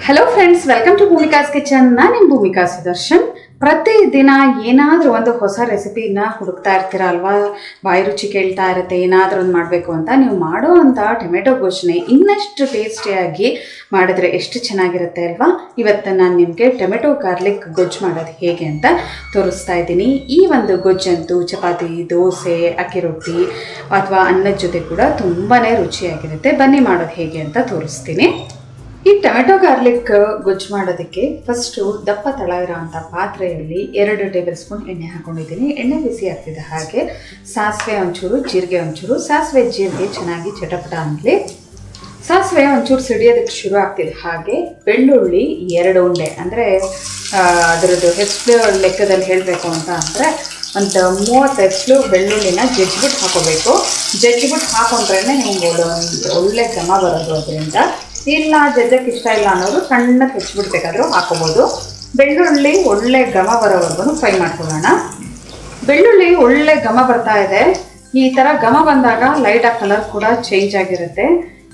Hello friends, welcome to Bhoomika's kitchen. ನಾನು ನಿಮ್ಮ ಭೂಮಿಕಾ ಸುದರ್ಶನ್. ಪ್ರತಿದಿನ ಏನಾದರೂ ಒಂದು ಹೊಸ ರೆಸಿಪಿನ ಹುಡುಕ್ತಾ ಇರ್ತೀರ ಅಲ್ವಾ? ಬಾಯಿ ರುಚಿ ಕೇಳ್ತಾ ಇರುತ್ತೆ ಏನಾದರೂ ಒಂದು ಮಾಡಬೇಕು ಅಂತ. ನೀವು ಮಾಡೋ ಅಂಥ ಟೊಮೆಟೊ ಗೊಜ್ಜನ್ನೇ ಇನ್ನಷ್ಟು ಟೇಸ್ಟಿಯಾಗಿ ಮಾಡಿದ್ರೆ ಎಷ್ಟು ಚೆನ್ನಾಗಿರುತ್ತೆ ಅಲ್ವಾ? ಇವತ್ತು ನಾನು ನಿಮಗೆ ಟೊಮೆಟೊ ಗಾರ್ಲಿಕ್ ಗೊಜ್ಜು ಮಾಡೋದು ಹೇಗೆ ಅಂತ ತೋರಿಸ್ತಾ ಇದ್ದೀನಿ. ಈ ಒಂದು ಗೊಜ್ಜಂತೂ ಚಪಾತಿ, ದೋಸೆ, ಅಕ್ಕಿ ರೊಟ್ಟಿ ಅಥವಾ ಅನ್ನದ ಜೊತೆ ಕೂಡ ತುಂಬಾ ರುಚಿಯಾಗಿರುತ್ತೆ. ಬನ್ನಿ ಮಾಡೋದು ಹೇಗೆ ಅಂತ ತೋರಿಸ್ತೀನಿ. ಈ ಟೊಮೆಟೊ ಗಾರ್ಲಿಕ್ ಗೊಜ್ಜು ಮಾಡೋದಕ್ಕೆ ಫಸ್ಟು ದಪ್ಪ ತಳ ಇರೋ ಅಂಥ ಪಾತ್ರೆಯಲ್ಲಿ 2 ಟೇಬಲ್ ಸ್ಪೂನ್ ಎಣ್ಣೆ ಹಾಕೊಂಡಿದ್ದೀನಿ. ಎಣ್ಣೆ ಬಿಸಿ ಆಗ್ತಿದೆ ಹಾಗೆ ಸಾಸಿವೆ ಒಂಚೂರು, ಜೀರಿಗೆ ಒಂಚೂರು. ಸಾಸಿವೆ ಜೀರಿಗೆ ಚೆನ್ನಾಗಿ ಚಟಪಟ ಅನ್ನಲಿ. ಸಾಸಿವೆ ಒಂಚೂರು ಸಿಡಿಯೋದಕ್ಕೆ ಶುರು ಆಗ್ತಿದೆ ಹಾಗೆ ಬೆಳ್ಳುಳ್ಳಿ 2 ಉಂಡೆ, ಅಂದರೆ ಅದರದ್ದು ಹೆಸರು ಲೆಕ್ಕದಲ್ಲಿ ಹೇಳಬೇಕು ಅಂತ ಅಂದರೆ ಒಂದು 30 ಹೆಸರು ಬೆಳ್ಳುಳ್ಳಿನ ಜಜ್ಜಿಬಿಟ್ಟು ಹಾಕೋಬೇಕು. ಜಜ್ಜಿಬಿಟ್ಟು ಹಾಕೊಂಡ್ರೆ ನಿಮ್ಗೆ ಒಳ್ಳೆ ಘಮ ಬರೋದು. ಅದರಿಂದ ಇಲ್ಲ ಜಜ್ಜಕ್ಕೆ ಇಷ್ಟ ಇಲ್ಲ ಅನ್ನೋರು ಸಣ್ಣಕ್ಕೆ ಹೆಚ್ಚಿಬಿಡ್ಬೇಕಾದ್ರೂ ಹಾಕೋಬೋದು. ಬೆಳ್ಳುಳ್ಳಿ ಒಳ್ಳೆ ಘಮ ಬರೋವರೆಗೂ ಫ್ರೈ ಮಾಡ್ಕೊಳ್ಳೋಣ. ಬೆಳ್ಳುಳ್ಳಿ ಒಳ್ಳೆ ಘಮ ಬರ್ತಾ ಇದೆ. ಈ ಥರ ಘಮ ಬಂದಾಗ ಲೈಟಾಗಿ ಕಲರ್ ಕೂಡ ಚೇಂಜ್ ಆಗಿರುತ್ತೆ.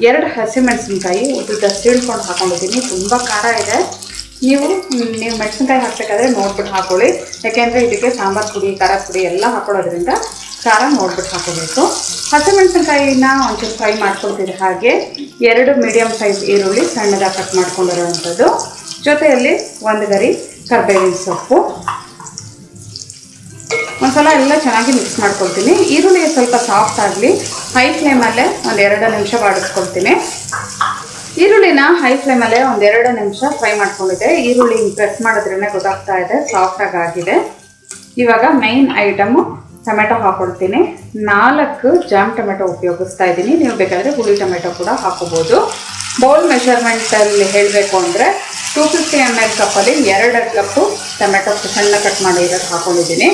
2 ಹಸಿಮೆಣಸಿನ್ಕಾಯಿ ಉದ್ದುದ ಸೀಳ್ಕೊಂಡು ಹಾಕೊಂಡಿದ್ದೀನಿ. ತುಂಬ ಖಾರ ಇದೆ. ನೀವು ಮೆಣಸಿನ್ಕಾಯಿ ಹಾಕಬೇಕಾದ್ರೆ ನೋಡ್ಬಿಟ್ಟು ಹಾಕೊಳ್ಳಿ. ಯಾಕೆಂದರೆ ಇದಕ್ಕೆ ಸಾಂಬಾರು ಪುಡಿ, ಖಾರದ ಪುಡಿ ಎಲ್ಲ ಹಾಕೊಳ್ಳೋದ್ರಿಂದ ಖಾರ ನೋಡ್ಬಿಟ್ಟು ಹಾಕೋಬೇಕು. ಹಸಿಮೆಣಸಿನ್ಕಾಯಿನ ಒಂಚೂರು ಫ್ರೈ ಮಾಡ್ಕೊಳ್ತಿದ್ದೆ ಹಾಗೆ 2 ಮೀಡಿಯಮ್ ಸೈಜ್ ಈರುಳ್ಳಿ ಸಣ್ಣದಾಗಿ ಕಟ್ ಮಾಡ್ಕೊಂಡಿರೋವಂಥದ್ದು, ಜೊತೆಯಲ್ಲಿ 1 ಗರಿ ಕರಿಬೇವಿನ ಸೊಪ್ಪು. ಒಂದ್ಸಲ ಎಲ್ಲ ಚೆನ್ನಾಗಿ ಮಿಕ್ಸ್ ಮಾಡ್ಕೊಳ್ತೀನಿ. ಈರುಳ್ಳಿ ಸ್ವಲ್ಪ ಸಾಫ್ಟ್ ಆಗಲಿ. ಹೈ ಫ್ಲೇಮಲ್ಲೇ 1-2 ನಿಮಿಷ ಬಾಡಿಸ್ಕೊಳ್ತೀನಿ. ಈರುಳ್ಳಿನ ಹೈ ಫ್ಲೇಮಲ್ಲೇ 1-2 ನಿಮಿಷ ಫ್ರೈ ಮಾಡ್ಕೊಂಡಿದ್ದೆ. ಈರುಳ್ಳಿ ಪ್ರೆಸ್ ಮಾಡಿದ್ರೇ ಗೊತ್ತಾಗ್ತಾ ಇದೆ ಸಾಫ್ಟಾಗಿ ಆಗಿದೆ. ಇವಾಗ ಮೈನ್ ಐಟಮು ಟೊಮೆಟೊ ಹಾಕೊಳ್ತೀನಿ. 4 ಜಾಮ್ ಟೊಮೆಟೊ ಉಪಯೋಗಿಸ್ತಾ ಇದ್ದೀನಿ. ನೀವು ಬೇಕಾದರೆ ಹುಳಿ ಟೊಮೆಟೊ ಕೂಡ ಹಾಕೋಬೋದು. ಬೌಲ್ ಮೆಷರ್ಮೆಂಟಲ್ಲಿ ಹೇಳಬೇಕು ಅಂದರೆ 250 ml ಕಪ್ಪಲ್ಲಿ 2 ಕಪ್ಪು ಟೊಮೆಟೊ ಸಣ್ಣ ಕಟ್ ಮಾಡಿ ಇರೋದು ಹಾಕೊಂಡಿದ್ದೀನಿ.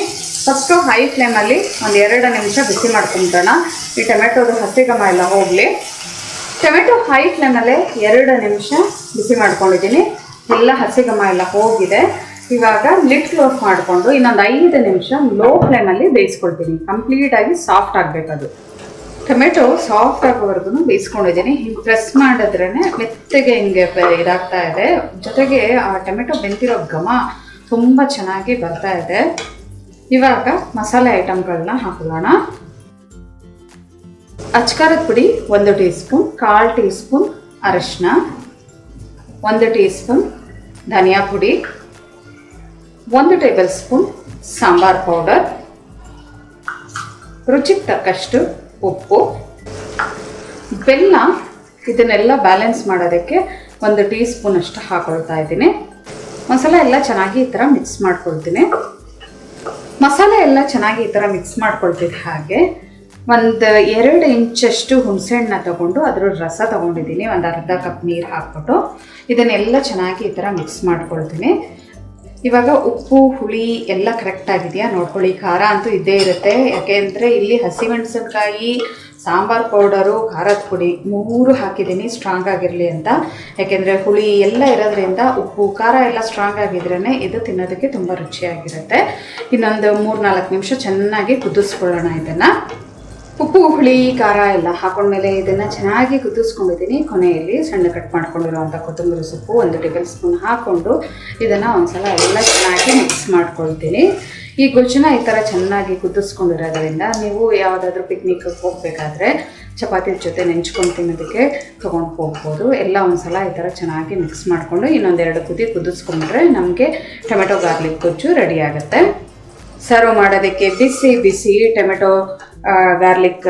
ಫಸ್ಟು ಹೈ ಫ್ಲೇಮಲ್ಲಿ 1-2 ನಿಮಿಷ ಬಿಸಿ ಮಾಡ್ಕೊಂಬಿಡೋಣ. ಈ ಟೊಮೆಟೊದು ಹಸಿ ಘಮ ಎಲ್ಲ ಹೋಗಲಿ. ಟೊಮೆಟೊ ಹೈ ಫ್ಲೇಮಲ್ಲೇ 2 ನಿಮಿಷ ಬಿಸಿ ಮಾಡ್ಕೊಂಡಿದ್ದೀನಿ. ಎಲ್ಲ ಹಸಿ ಘಮ ಎಲ್ಲ ಹೋಗಿದೆ. ಇವಾಗ ಲಿಡ್ ಕ್ಲೋಸ್ ಮಾಡಿಕೊಂಡು ಇನ್ನೊಂದು 5 ನಿಮಿಷ ಲೋ ಫ್ಲೇಮಲ್ಲಿ ಬೇಯಿಸ್ಕೊಳ್ತೀನಿ. ಕಂಪ್ಲೀಟಾಗಿ ಸಾಫ್ಟ್ ಆಗಬೇಕದು. ಟೊಮೆಟೊ ಸಾಫ್ಟ್ ಆಗೋವರೆಗೂ ಬೇಯಿಸ್ಕೊಂಡಿದ್ದೀನಿ. ಹಿಂಗೆ ಪ್ರೆಸ್ ಮಾಡಿದ್ರೇ ಮೆತ್ತಗೆ ಹಿಂಗೆ ಇದಾಗ್ತಾ ಇದೆ. ಜೊತೆಗೆ ಆ ಟೊಮೆಟೊ ಬೆಂತಿರೋ ಘಮ ತುಂಬ ಚೆನ್ನಾಗಿ ಬರ್ತಾ ಇದೆ. ಇವಾಗ ಮಸಾಲೆ ಐಟಮ್ಗಳನ್ನ ಹಾಕೊಳ್ಳೋಣ. ಅಚ್ಕಾರದ ಪುಡಿ 1 ಟೀ ಸ್ಪೂನ್, 1/4 ಟೀ ಸ್ಪೂನ್ ಅರಿಶಿನ, 1 ಟೀ ಸ್ಪೂನ್ ಧನಿಯಾ ಪುಡಿ, 1 ಟೇಬಲ್ ಸ್ಪೂನ್ ಸಾಂಬಾರ್ ಪೌಡರ್, ರುಚಿಗೆ ತಕ್ಕಷ್ಟು ಉಪ್ಪು, ಬೆಲ್ಲ. ಇದನ್ನೆಲ್ಲ ಬ್ಯಾಲೆನ್ಸ್ ಮಾಡೋದಕ್ಕೆ 1 ಟೀ ಸ್ಪೂನ್ ಅಷ್ಟು ಹಾಕೊಳ್ತಾ ಇದ್ದೀನಿ. ಒಂದ್ಸಲ ಎಲ್ಲ ಚೆನ್ನಾಗಿ ಈ ಥರ ಮಿಕ್ಸ್ ಮಾಡ್ಕೊಳ್ತೀನಿ. ಮಸಾಲೆ ಎಲ್ಲ ಚೆನ್ನಾಗಿ ಈ ಥರ ಮಿಕ್ಸ್ ಮಾಡ್ಕೊಳ್ತಿದ್ದೆ ಹಾಗೆ 1-2 ಇಂಚಷ್ಟು ಹುಣಸೆಹಣ್ಣನ್ನ ತೊಗೊಂಡು ಅದರ ರಸ ತೊಗೊಂಡಿದ್ದೀನಿ. 1/2 ಕಪ್ ನೀರು ಹಾಕ್ಬಿಟ್ಟು ಇದನ್ನೆಲ್ಲ ಚೆನ್ನಾಗಿ ಈ ಥರ ಮಿಕ್ಸ್ ಮಾಡ್ಕೊಳ್ತೀನಿ. ಇವಾಗ ಉಪ್ಪು, ಹುಳಿ ಎಲ್ಲ ಕರೆಕ್ಟಾಗಿದೆಯಾ ನೋಡ್ಕೊಳ್ಳಿ. ಖಾರ ಅಂತೂ ಇದ್ದೇ ಇರುತ್ತೆ. ಯಾಕೆಂದರೆ ಇಲ್ಲಿ ಹಸಿಮೆಣಸಿನ್ಕಾಯಿ, ಸಾಂಬಾರು ಪೌಡರು, ಖಾರದ ಪುಡಿ 3 ಹಾಕಿದ್ದೀನಿ ಸ್ಟ್ರಾಂಗ್ ಆಗಿರಲಿ ಅಂತ. ಯಾಕೆಂದರೆ ಹುಳಿ ಎಲ್ಲ ಇರೋದ್ರಿಂದ ಉಪ್ಪು, ಖಾರ ಎಲ್ಲ ಸ್ಟ್ರಾಂಗ್ ಆಗಿದ್ರೇ ಇದು ತಿನ್ನೋದಕ್ಕೆ ತುಂಬ ರುಚಿಯಾಗಿರುತ್ತೆ. ಇನ್ನೊಂದು 3-4 ನಿಮಿಷ ಚೆನ್ನಾಗಿ ಕುದಿಸ್ಕೊಳ್ಳೋಣ. ಇದನ್ನು ಉಪ್ಪು, ಹುಳಿ, ಖಾರ ಎಲ್ಲ ಹಾಕೊಂಡ್ಮೇಲೆ ಇದನ್ನು ಚೆನ್ನಾಗಿ ಕುದಿಸ್ಕೊಂಡಿದ್ದೀನಿ. ಕೊನೆಯಲ್ಲಿ ಸಣ್ಣ ಕಟ್ ಮಾಡ್ಕೊಂಡಿರುವಂಥ ಕೊತ್ತಂಬರಿ ಸೊಪ್ಪು 1 ಟೇಬಲ್ ಸ್ಪೂನ್ ಹಾಕ್ಕೊಂಡು ಇದನ್ನು ಒಂದ್ಸಲ ಎಲ್ಲ ಚೆನ್ನಾಗಿ ಮಿಕ್ಸ್ ಮಾಡ್ಕೊಳ್ತೀನಿ. ಈ ಗೊಜ್ಜನ್ನ ಈ ಥರ ಚೆನ್ನಾಗಿ ಕುದಿಸ್ಕೊಂಡಿರೋದ್ರಿಂದ ನೀವು ಯಾವುದಾದ್ರೂ ಪಿಕ್ನಿಕ್ಗೆ ಹೋಗಬೇಕಾದ್ರೆ ಚಪಾತಿ ಜೊತೆ ನೆಂಚ್ಕೊಂಡು ತಿನ್ನೋದಕ್ಕೆ ತೊಗೊಂಡು ಹೋಗ್ಬೋದು. ಎಲ್ಲ ಒಂದ್ಸಲ ಈ ಥರ ಚೆನ್ನಾಗಿ ಮಿಕ್ಸ್ ಮಾಡಿಕೊಂಡು ಇನ್ನೊಂದು 2 ಕುದಿಸ್ಕೊಂಡ್ರೆ ನಮಗೆ ಟೊಮೆಟೊ ಗಾರ್ಲಿಕ್ ಗೊಜ್ಜು ರೆಡಿ ಆಗುತ್ತೆ. ಸರ್ವ್ ಮಾಡೋದಕ್ಕೆ ಬಿಸಿ ಬಿಸಿ ಟೊಮೆಟೊ ಗಾರ್ಲಿಕ್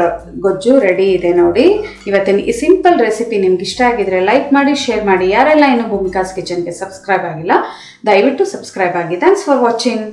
ಗೊಜ್ಜು ರೆಡಿ ಇದೆ ನೋಡಿ. ಇವತ್ತಿನ ಈ ಸಿಂಪಲ್ ರೆಸಿಪಿ ನಿಮ್ಗೆ ಇಷ್ಟ ಆಗಿದ್ರೆ ಲೈಕ್ ಮಾಡಿ, ಶೇರ್ ಮಾಡಿ. ಯಾರೆಲ್ಲ ಇನ್ನೂ ಭೂಮಿಕಾಸ್ ಕಿಚನ್ಗೆ ಸಬ್ಸ್ಕ್ರೈಬ್ ಆಗಿಲ್ಲ ದಯವಿಟ್ಟು ಸಬ್ಸ್ಕ್ರೈಬ್ ಆಗಿ. Thanks for watching.